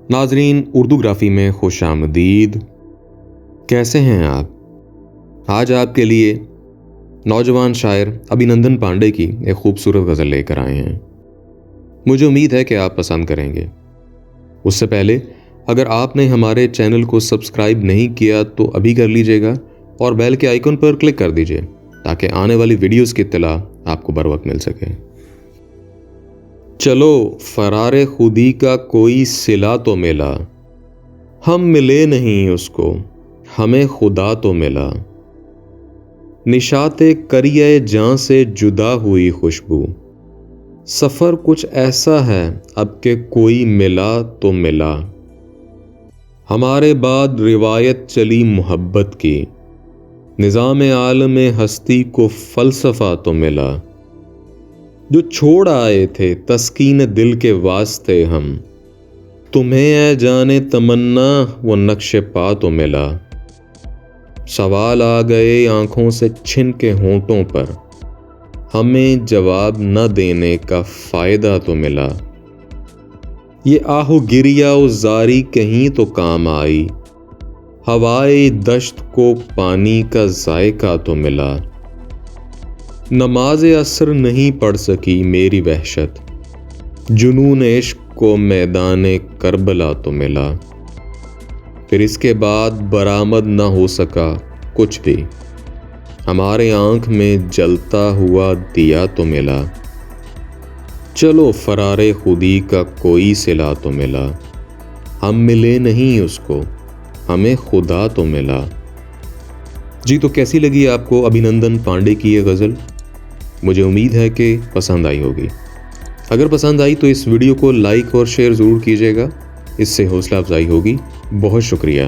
ناظرین اردو گرافی میں خوش آمدید. کیسے ہیں آپ؟ آج آپ کے لیے نوجوان شاعر ابھینندن پانڈے کی ایک خوبصورت غزل لے کر آئے ہیں. مجھے امید ہے کہ آپ پسند کریں گے. اس سے پہلے اگر آپ نے ہمارے چینل کو سبسکرائب نہیں کیا تو ابھی کر لیجئے گا اور بیل کے آئیکن پر کلک کر دیجئے تاکہ آنے والی ویڈیوز کی اطلاع آپ کو بر وقت مل سکے. چلو فرار خودی کا کوئی صلہ تو ملا، ہم ملے نہیں اس کو ہمیں خدا تو ملا. نشاط کریہ جاں سے جدا ہوئی خوشبو، سفر کچھ ایسا ہے اب کہ کوئی ملا تو ملا. ہمارے بعد روایت چلی محبت کی، نظام عالم ہستی کو فلسفہ تو ملا. جو چھوڑ آئے تھے تسکین دل کے واسطے ہم، تمہیں اے جانے تمنا وہ نقش پا تو ملا. سوال آ گئے آنکھوں سے چھن کے ہونٹوں پر، ہمیں جواب نہ دینے کا فائدہ تو ملا. یہ آہو گریا و زاری کہیں تو کام آئی، ہوائے دشت کو پانی کا ذائقہ تو ملا. نماز عصر نہیں پڑھ سکی میری وحشت، جنون عشق کو میدان کربلا تو ملا. پھر اس کے بعد برآمد نہ ہو سکا کچھ بھی، ہمارے آنکھ میں جلتا ہوا دیا تو ملا. چلو فرار خودی کا کوئی صلہ تو ملا، ہم ملے نہیں اس کو ہمیں خدا تو ملا. جی تو کیسی لگی آپ کو ابھینندن پانڈے کی یہ غزل؟ مجھے امید ہے کہ پسند آئی ہوگی. اگر پسند آئی تو اس ویڈیو کو لائک اور شیئر ضرور کیجیے گا، اس سے حوصلہ افزائی ہوگی. بہت شکریہ.